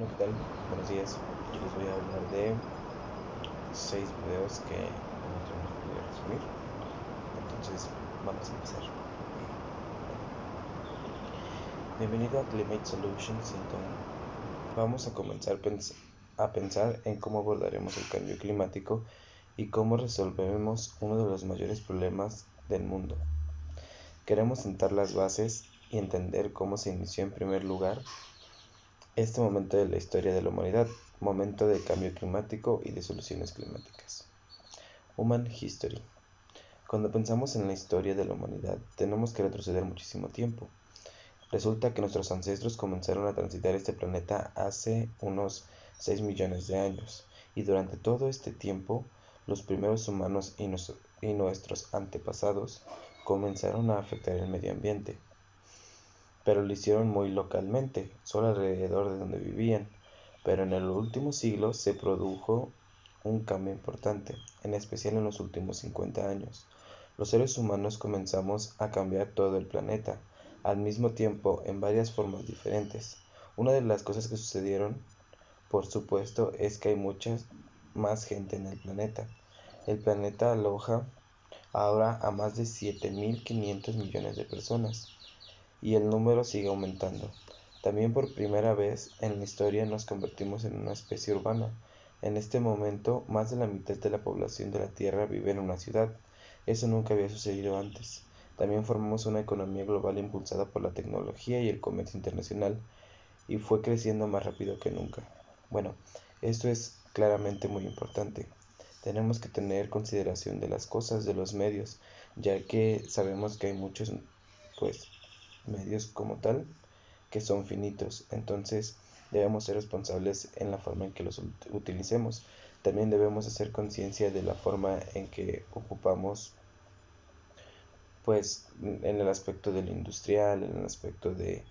¿Qué tal? Buenos días. Yo les voy a hablar de 6 videos que tenemos que resumir. Entonces, vamos a empezar. Bienvenido a Climate Solutions. Vamos a comenzar a pensar en cómo abordaremos el cambio climático y cómo resolveremos uno de los mayores problemas del mundo. Queremos sentar las bases y entender cómo se inició en primer lugar este momento de la historia de la humanidad, momento de cambio climático y de soluciones climáticas. Human History. Cuando pensamos en la historia de la humanidad, tenemos que retroceder muchísimo tiempo. Resulta que nuestros ancestros comenzaron a transitar este planeta hace unos 6 millones de años, y durante todo este tiempo, los primeros humanos y nuestros antepasados comenzaron a afectar el medio ambiente, pero lo hicieron muy localmente, solo alrededor de donde vivían. Pero en el último siglo se produjo un cambio importante, en especial en los últimos 50 años. Los seres humanos comenzamos a cambiar todo el planeta, al mismo tiempo en varias formas diferentes. Una de las cosas que sucedieron, por supuesto, es que hay mucha más gente en el planeta. El planeta aloja ahora a más de 7.500 millones de personas y el número sigue aumentando. También por primera vez en la historia nos convertimos en una especie urbana. En este momento, más de la mitad de la población de la Tierra vive en una ciudad. Eso nunca había sucedido antes. También formamos una economía global impulsada por la tecnología y el comercio internacional, y fue creciendo más rápido que nunca. Bueno, esto es claramente muy importante. Tenemos que tener consideración de las cosas, de los medios, ya que sabemos que hay muchos, pues, medios como tal que son finitos. Entonces debemos ser responsables en la forma en que los utilicemos. También debemos hacer conciencia de la forma en que ocupamos, pues, en el aspecto del industrial, en el aspecto de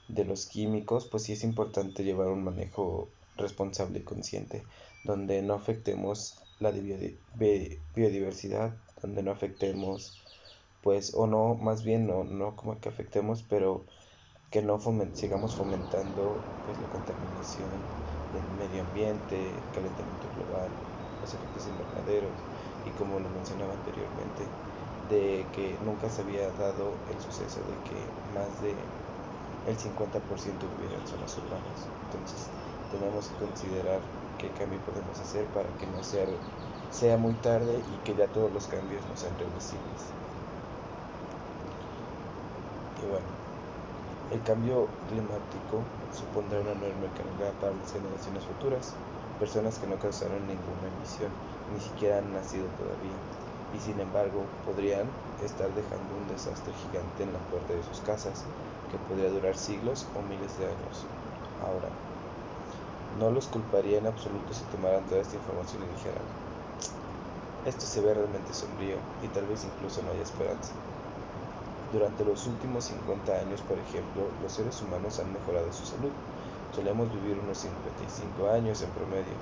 los químicos, pues sí es importante llevar un manejo responsable y consciente, donde no afectemos la biodiversidad, donde no afectemos, pues, o no, más bien no como que afectemos, pero que no sigamos fomentando, pues, la contaminación del medio ambiente, el calentamiento global, los efectos invernaderos, y como lo mencionaba anteriormente, de que nunca se había dado el suceso de que más de el 50% viviera en zonas urbanas. Entonces tenemos que considerar qué cambio podemos hacer para que no sea muy tarde y que ya todos los cambios no sean reversibles. Y bueno, el cambio climático supondrá una enorme carga para las generaciones futuras, personas que no causaron ninguna emisión, ni siquiera han nacido todavía, y sin embargo podrían estar dejando un desastre gigante en la puerta de sus casas, que podría durar siglos o miles de años. Ahora, no los culparía en absoluto si tomaran toda esta información y dijeran, esto se ve realmente sombrío y tal vez incluso no haya esperanza. Durante los últimos 50 años, por ejemplo, los seres humanos han mejorado su salud. Solemos vivir unos 55 años en promedio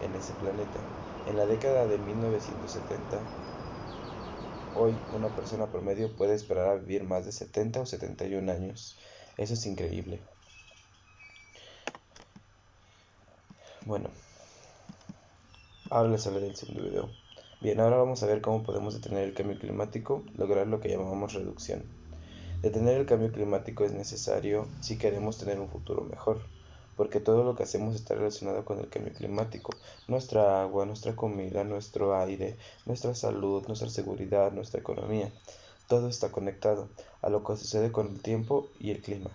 en ese planeta. En la década de 1970, hoy una persona promedio puede esperar a vivir más de 70 o 71 años. Eso es increíble. Bueno, ahora les hablaré del segundo video. Bien, ahora vamos a ver cómo podemos detener el cambio climático, lograr lo que llamamos reducción. Detener el cambio climático es necesario si queremos tener un futuro mejor, porque todo lo que hacemos está relacionado con el cambio climático. Nuestra agua, nuestra comida, nuestro aire, nuestra salud, nuestra seguridad, nuestra economía. Todo está conectado a lo que sucede con el tiempo y el clima.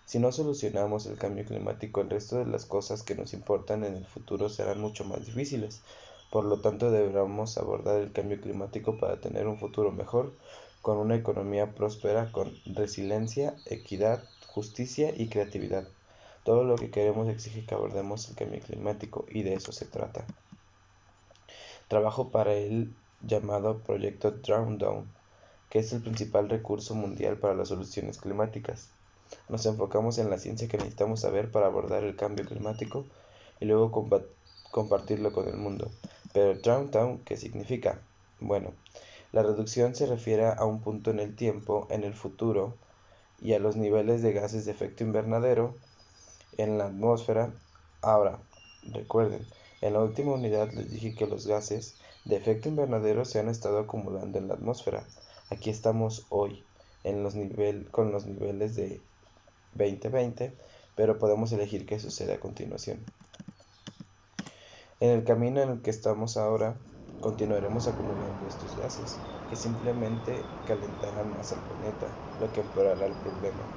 Si no solucionamos el cambio climático, el resto de las cosas que nos importan en el futuro serán mucho más difíciles. Por lo tanto, debemos abordar el cambio climático para tener un futuro mejor, con una economía próspera, con resiliencia, equidad, justicia y creatividad. Todo lo que queremos exige que abordemos el cambio climático, y de eso se trata. Trabajo para el llamado Proyecto Drawdown, que es el principal recurso mundial para las soluciones climáticas. Nos enfocamos en la ciencia que necesitamos saber para abordar el cambio climático y luego compartirlo con el mundo. Pero Drawdown, ¿qué significa? Bueno, la reducción se refiere a un punto en el tiempo, en el futuro, y a los niveles de gases de efecto invernadero en la atmósfera Ahora, recuerden, en la última unidad les dije que los gases de efecto invernadero se han estado acumulando en la atmósfera. Aquí estamos hoy con los niveles de 2020, pero podemos elegir qué sucede a continuación. En el camino en el que estamos ahora, continuaremos acumulando estos gases, que simplemente calentarán más al planeta, lo que empeorará el problema.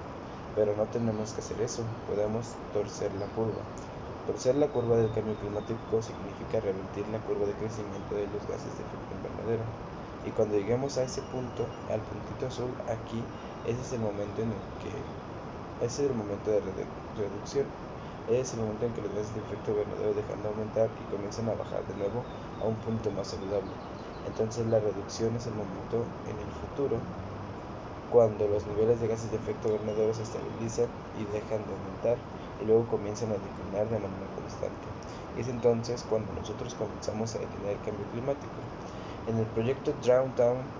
Pero no tenemos que hacer eso, podemos torcer la curva. Torcer la curva del cambio climático significa revertir la curva de crecimiento de los gases de efecto invernadero. Y cuando lleguemos a ese punto, al puntito azul, aquí, ese es el momento en el que ese es el momento de reducción. Ese es el momento en que los gases de efecto invernadero dejan de aumentar y comienzan a bajar de nuevo a un punto más saludable. Entonces la reducción es el momento en el futuro cuando los niveles de gases de efecto invernadero se estabilizan y dejan de aumentar y luego comienzan a declinar de manera constante. Es entonces cuando nosotros comenzamos a detener el cambio climático. En el proyecto Drawdown,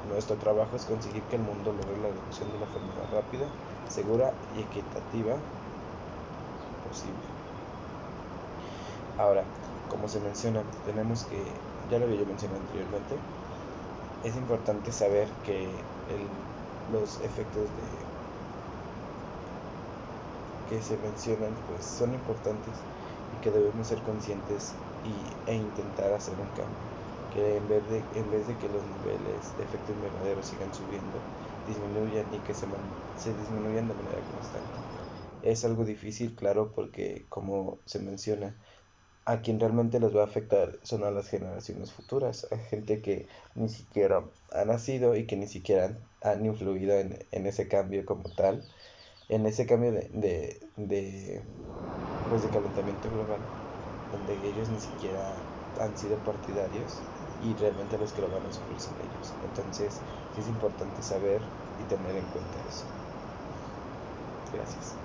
nuestro trabajo es conseguir que el mundo logre la reducción de la forma más rápida, segura y equitativa posible. Ahora, como se menciona, ya lo había mencionado anteriormente, es importante saber que los efectos que se mencionan pues son importantes y que debemos ser conscientes e intentar hacer un cambio, que en vez de que los niveles de efecto invernadero sigan subiendo, disminuyan y que se disminuyan de manera constante. Es algo difícil, claro, porque como se menciona, a quien realmente les va a afectar son a las generaciones futuras, a gente que ni siquiera ha nacido y que ni siquiera han influido en ese cambio como tal, en ese cambio pues de calentamiento global, donde ellos ni siquiera han sido partidarios y realmente los que lo van a sufrir son ellos. Entonces sí es importante saber y tener en cuenta eso. Gracias.